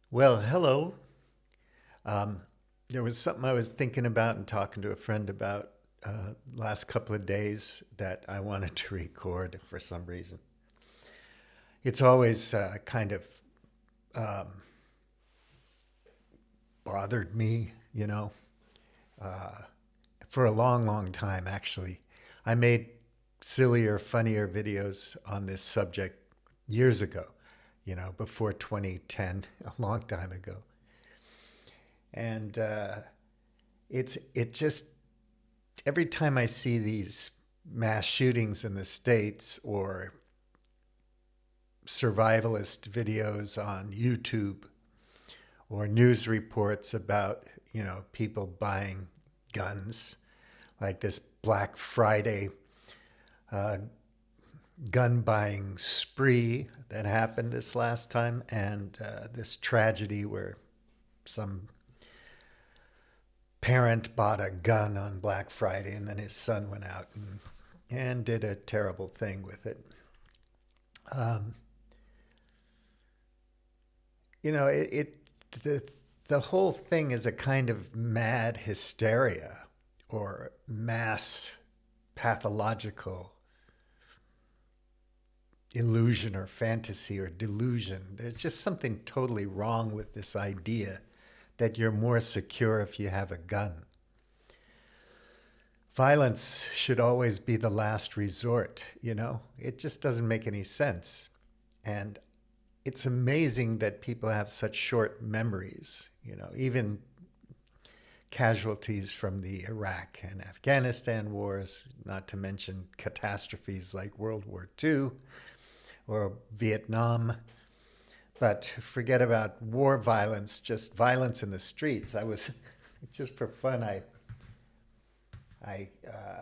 Well, hello. Um, there was something I was thinking about and talking to a friend about last couple of days that I wanted to record for some reason. It's always kind of um, bothered me, for a long, long time, actually. I made sillier, funnier videos on this subject years ago, before 2010, a long time ago. And it just every time I see these mass shootings in the States or survivalist videos on YouTube or news reports about, people buying guns, like this Black Friday uh, gun buying spree that happened this last time, and this tragedy where some parent bought a gun on Black Friday and then his son went out and did a terrible thing with it. Um, the, the whole thing is a kind of mad hysteria or mass pathological illusion or fantasy or delusion. There's just something totally wrong with this idea that you're more secure if you have a gun. Violence should always be the last resort, It just doesn't make any sense. And it's amazing that people have such short memories, even casualties from the Iraq and Afghanistan wars, not to mention catastrophes like World War II or Vietnam. But forget about war violence, just violence in the streets. I was, just for fun, I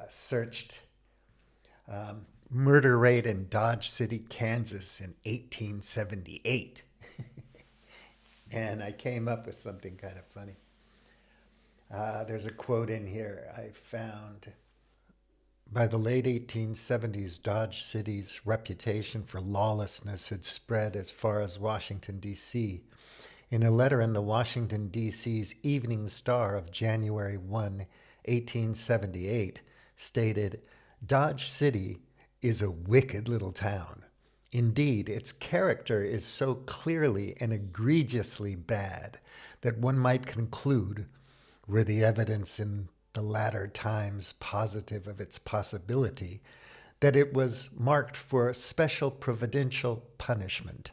searched murder rate in Dodge City, Kansas in 1878. And I came up with something kind of funny. There's a quote in here I found. By the late 1870s, Dodge City's reputation for lawlessness had spread as far as Washington, D.C. In a letter in the Washington, D.C.'s Evening Star of January 1, 1878, stated, Dodge City is a wicked little town. Indeed, its character is so clearly and egregiously bad that one might conclude, were the evidence in the latter times positive of its possibility, that it was marked for special providential punishment.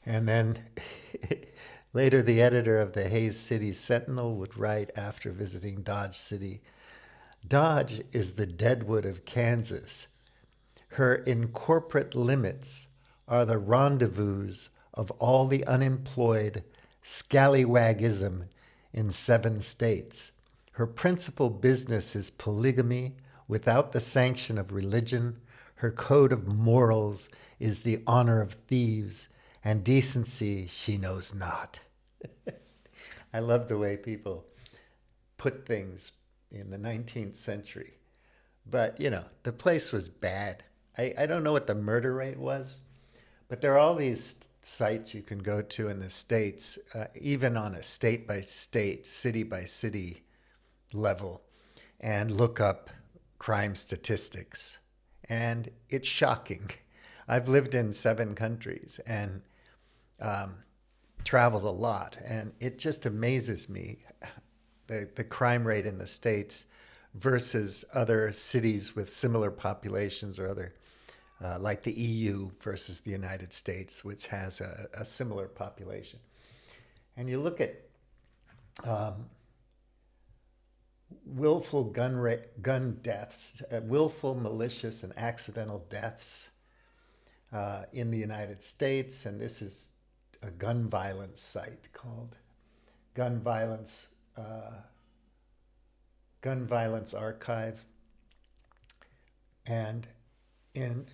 And then later, the editor of the Hays City Sentinel would write after visiting Dodge City, Dodge is the Deadwood of Kansas. Her incorporate limits are the rendezvous of all the unemployed scallywagism in 7 states. Her principal business is polygamy without the sanction of religion. Her code of morals is the honor of thieves, and decency she knows not. I love the way people put things in the 19th century. But, the place was bad. I don't know what the murder rate was, but there are all these sites you can go to in the States, even on a state by state, city by city level, and look up crime statistics. And it's shocking. I've lived in 7 countries and traveled a lot, and it just amazes me the crime rate in the States versus other cities with similar populations or other, like the EU versus the United States, which has a similar population. And you look at willful gun deaths, willful, malicious, and accidental deaths in the United States, and this is a gun violence site called Gun Violence Gun Violence Archive. And in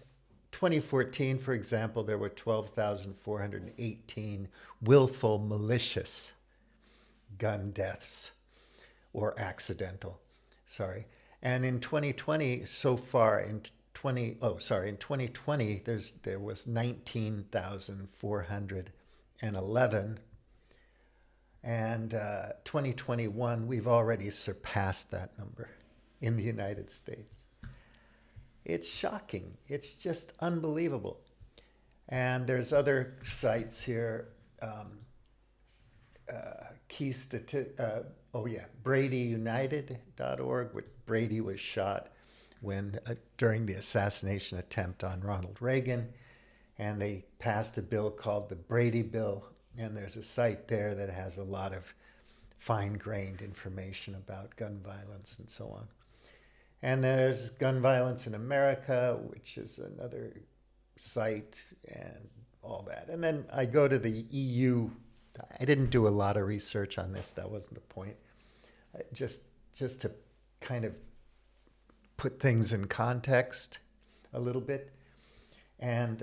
2014, for example, there were 12,418 willful, malicious gun deaths or accidental. Sorry. And in 2020, so far in 2020, there was 19,411 And 2021, we've already surpassed that number in the United States. It's shocking. It's just unbelievable. And there's other sites here. Key stati- oh yeah, BradyUnited.org, which Brady was shot when during the assassination attempt on Ronald Reagan, and they passed a bill called the Brady Bill, and there's a site there that has a lot of fine-grained information about gun violence and so on. And there's Gun Violence in America, which is another site, and all that. And then I go to the EU. I didn't do a lot of research on this. That wasn't the point. Just to kind of put things in context a little bit. And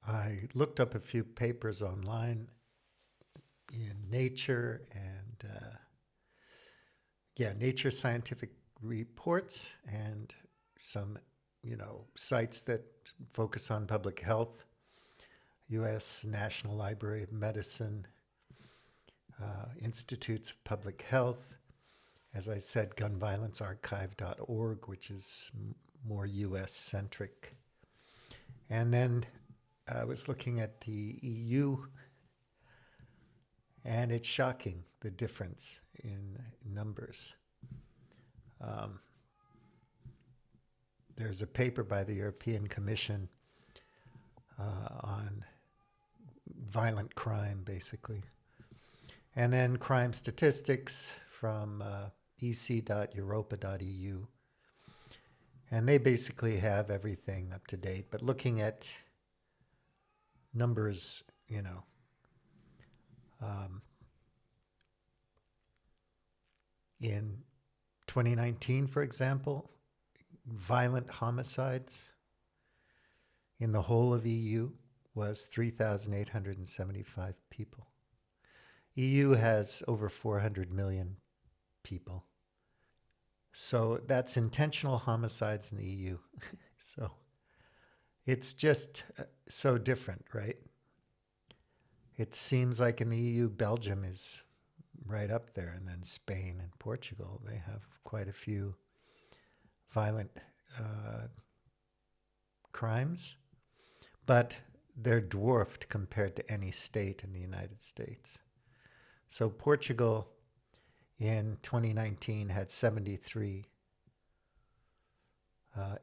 I looked up a few papers online in Nature and Nature Scientific Reports, and some, sites that focus on public health. U.S. National Library of Medicine, Institutes of Public Health, as I said, gunviolencearchive.org, which is more U.S. centric. And then I was looking at the EU, and it's shocking, the difference in numbers. There's a paper by the European Commission on violent crime, basically. And then crime statistics from ec.europa.eu. And they basically have everything up to date. But looking at numbers, in 2019, for example, violent homicides in the whole of EU was 3,875 people. EU has over 400 million people. So that's intentional homicides in the EU. So it's just so different, right? It seems like in the EU, Belgium is right up there, and then Spain and Portugal, they have quite a few violent crimes, but they're dwarfed compared to any state in the United States. So Portugal in 2019 had 73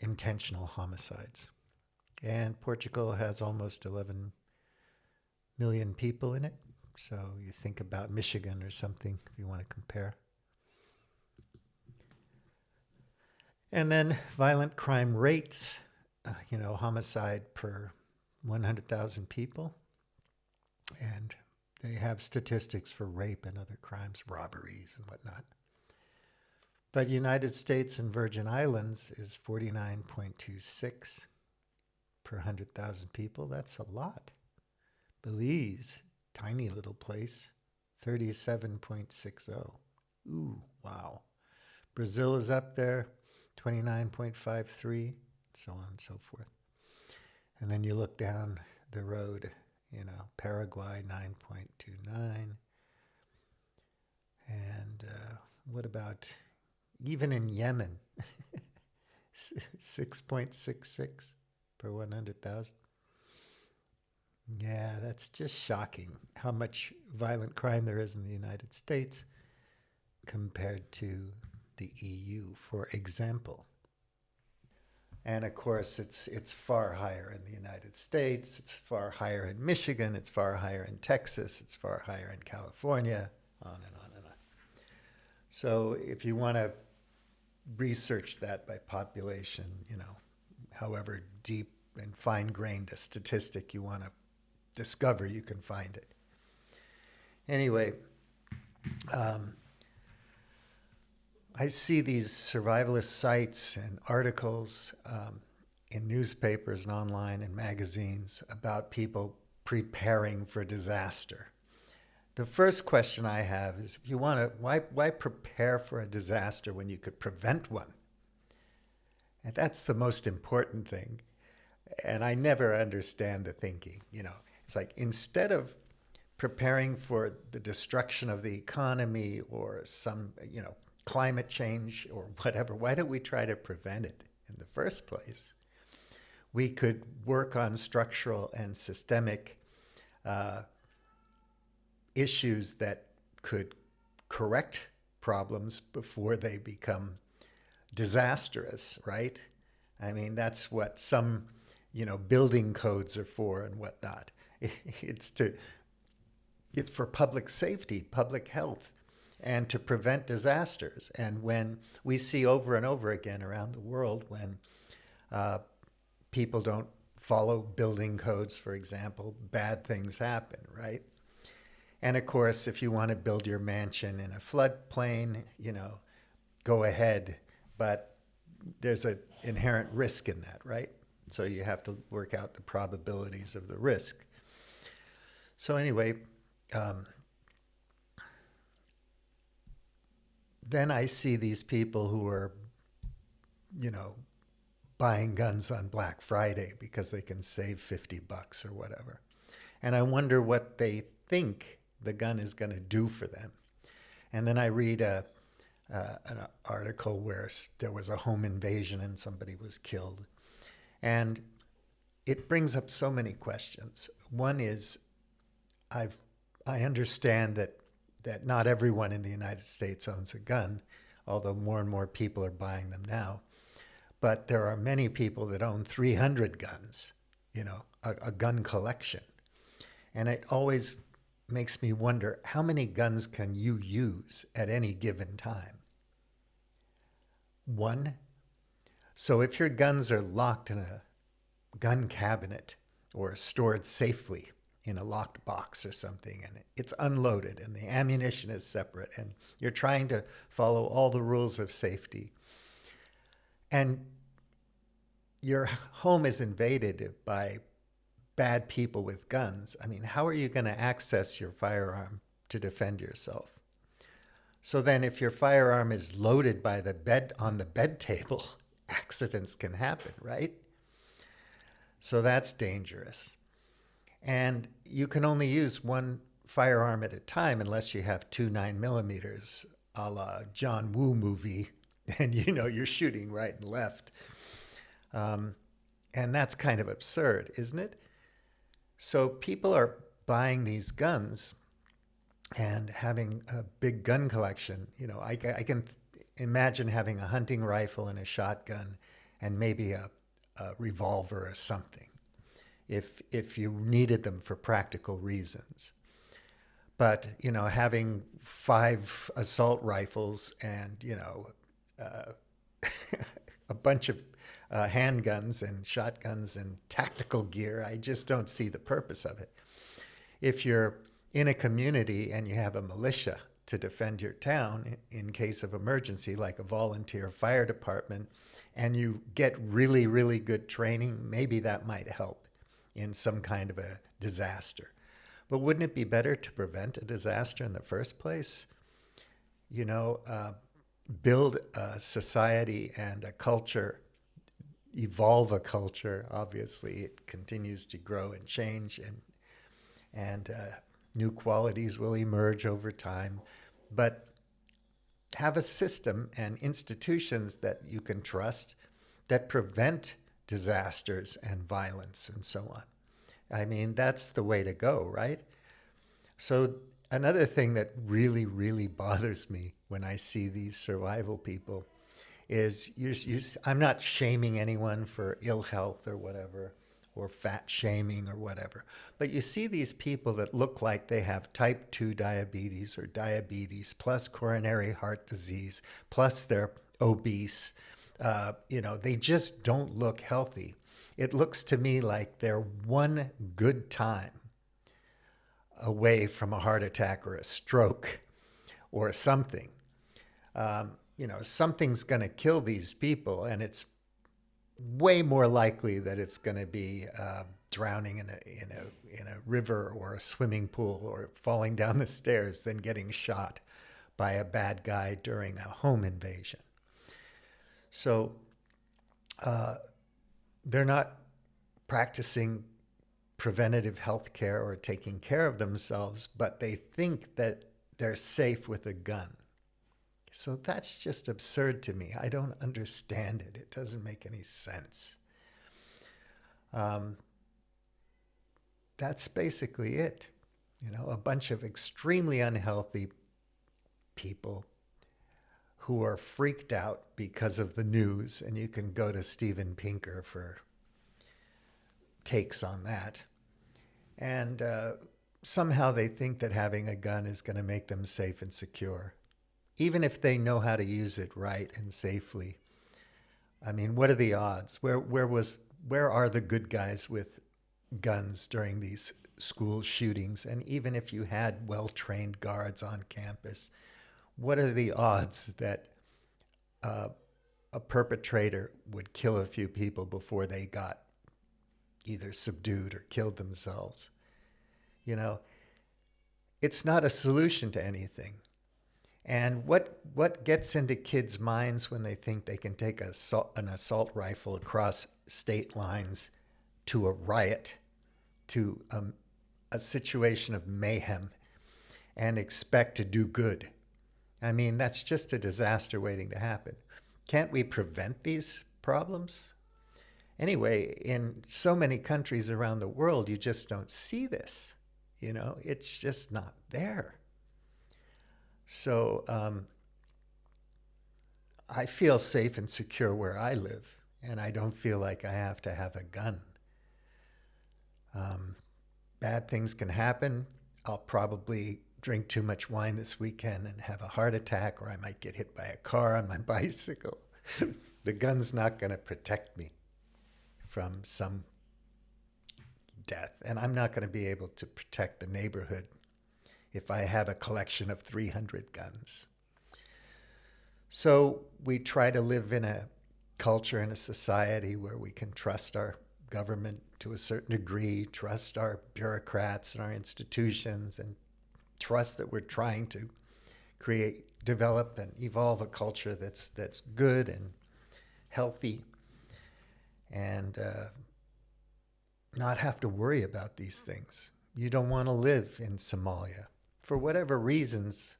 intentional homicides. And Portugal has almost 11 million people in it. So you think about Michigan or something if you want to compare. And then violent crime rates, homicide per 100,000 people. And they have statistics for rape and other crimes, robberies and whatnot. But United States and Virgin Islands is 49.26 per 100,000 people. That's a lot. Belize, tiny little place, 37.60. Ooh, wow. Brazil is up there, 29.53, so on and so forth. And then you look down the road, Paraguay, 9.29. And what about even in Yemen, 6.66 per 100,000? Yeah, that's just shocking how much violent crime there is in the United States compared to the EU, for example. And of course, it's far higher in the United States. It's far higher in Michigan. It's far higher in Texas. It's far higher in California, on and on and on. So if you want to research that by population, however deep and fine-grained a statistic you want to discover, you can find it. Anyway, I see these survivalist sites and articles in newspapers and online and magazines about people preparing for disaster. The first question I have is, if you want to, why prepare for a disaster when you could prevent one? And that's the most important thing. And I never understand the thinking. It's like, instead of preparing for the destruction of the economy or some, climate change or whatever? Why don't we try to prevent it in the first place? We could work on structural and systemic issues that could correct problems before they become disastrous, right? I mean, that's what some, building codes are for and whatnot. It's for public safety, public health, and to prevent disasters. And when we see over and over again around the world when people don't follow building codes, for example, bad things happen, right? And of course, if you want to build your mansion in a floodplain, go ahead. But there's an inherent risk in that, right? So you have to work out the probabilities of the risk. So anyway, then I see these people who are, buying guns on Black Friday because they can save $50 or whatever. And I wonder what they think the gun is going to do for them. And then I read an article where there was a home invasion and somebody was killed. And it brings up so many questions. One is, I understand that not everyone in the United States owns a gun, although more and more people are buying them now. But there are many people that own 300 guns, a gun collection. And it always makes me wonder, how many guns can you use at any given time? One? So if your guns are locked in a gun cabinet or stored safely in a locked box or something, and it's unloaded and the ammunition is separate, and you're trying to follow all the rules of safety, and your home is invaded by bad people with guns, I mean, how are you going to access your firearm to defend yourself? So then if your firearm is loaded by the bed on the bed table, accidents can happen, right? So that's dangerous. And you can only use one firearm at a time unless you have 2 9mm, a la John Woo movie, and you're shooting right and left. And that's kind of absurd, isn't it? So people are buying these guns and having a big gun collection. I can imagine having a hunting rifle and a shotgun and maybe a revolver or something if you needed them for practical reasons. But, having 5 assault rifles and, a bunch of handguns and shotguns and tactical gear, I just don't see the purpose of it. If you're in a community and you have a militia to defend your town in case of emergency, like a volunteer fire department, and you get really, really good training, maybe that might help in some kind of a disaster. But wouldn't it be better to prevent a disaster in the first place? Build a society and a culture, evolve a culture. Obviously, it continues to grow and change, and new qualities will emerge over time. But have a system and institutions that you can trust that prevent disasters and violence and so on. I mean, that's the way to go, right? So another thing that really, really bothers me when I see these survival people is I'm not shaming anyone for ill health or whatever, or fat shaming or whatever. But you see these people that look like they have type 2 diabetes or diabetes plus coronary heart disease, plus they're obese. They just don't look healthy. It looks to me like they're one good time away from a heart attack or a stroke or something. Something's going to kill these people, and it's way more likely that it's going to be drowning in a river or a swimming pool or falling down the stairs than getting shot by a bad guy during a home invasion. So they're not practicing preventative health care or taking care of themselves, but they think that they're safe with a gun. So that's just absurd to me. I don't understand it. It doesn't make any sense. That's basically it. You know, a bunch of extremely unhealthy people who are freaked out because of the news, and you can go to Steven Pinker for takes on that. And somehow they think that having a gun is going to make them safe and secure, even if they know how to use it right and safely. I mean, what are the odds? Where are the good guys with guns during these school shootings? And even if you had well-trained guards on campus, what are the odds that a perpetrator would kill a few people before they got either subdued or killed themselves? You know, it's not a solution to anything. And what gets into kids' minds when they think they can take an assault rifle across state lines to a riot, to a situation of mayhem, and expect to do good? I mean, that's just a disaster waiting to happen. Can't we prevent these problems? Anyway, in so many countries around the world, you just don't see this. You know, it's just not there. So I feel safe and secure where I live, and I don't feel like I have to have a gun. Bad things can happen. I'll probably drink too much wine this weekend and have a heart attack, or I might get hit by a car on my bicycle. The gun's not going to protect me from some death, and I'm not going to be able to protect the neighborhood if I have a collection of 300 guns. So we try to live in a culture and a society where we can trust our government to a certain degree, trust our bureaucrats and our institutions, and trust that we're trying to develop and evolve a culture that's good and healthy, and not have to worry about these things. You don't want to live in Somalia for whatever reasons,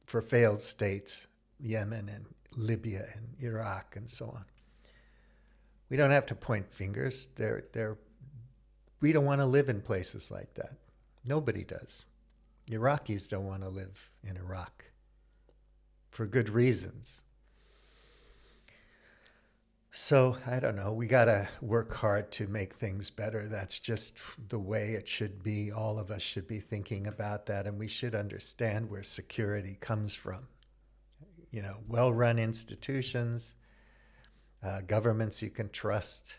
for failed states, Yemen and Libya and Iraq and so on. We don't have to point fingers. We don't want to live in places like that. Nobody does. Iraqis don't want to live in Iraq for good reasons. So, I don't know, we got to work hard to make things better. That's just the way it should be. All of us should be thinking about that, and we should understand where security comes from. You know, well-run institutions, governments you can trust,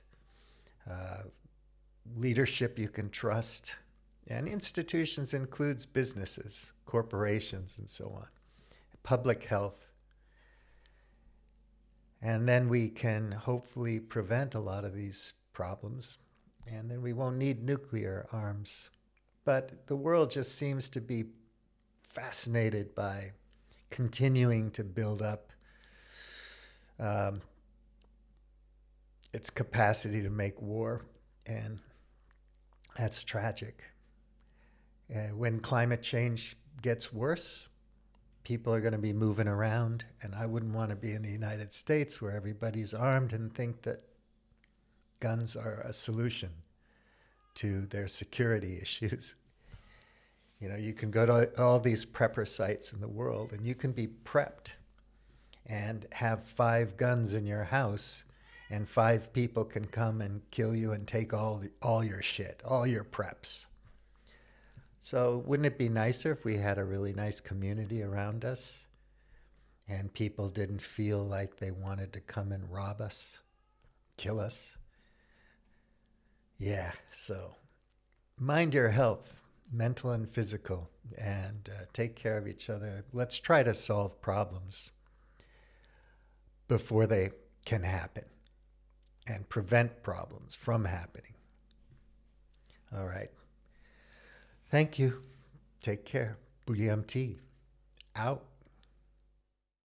leadership you can trust, and institutions includes businesses, corporations, and so on, public health. And then we can hopefully prevent a lot of these problems, and then we won't need nuclear arms. But the world just seems to be fascinated by continuing to build up its capacity to make war, and that's tragic. When climate change gets worse, people are going to be moving around, and I wouldn't want to be in the United States where everybody's armed and think that guns are a solution to their security issues. You know, you can go to all these prepper sites in the world, and you can be prepped and have 5 guns in your house, and 5 people can come and kill you and take all your shit, all your preps. So wouldn't it be nicer if we had a really nice community around us and people didn't feel like they wanted to come and rob us, kill us? Yeah, so mind your health, mental and physical, and take care of each other. Let's try to solve problems before they can happen and prevent problems from happening. All right. Thank you. Take care. Booyam tea. Out.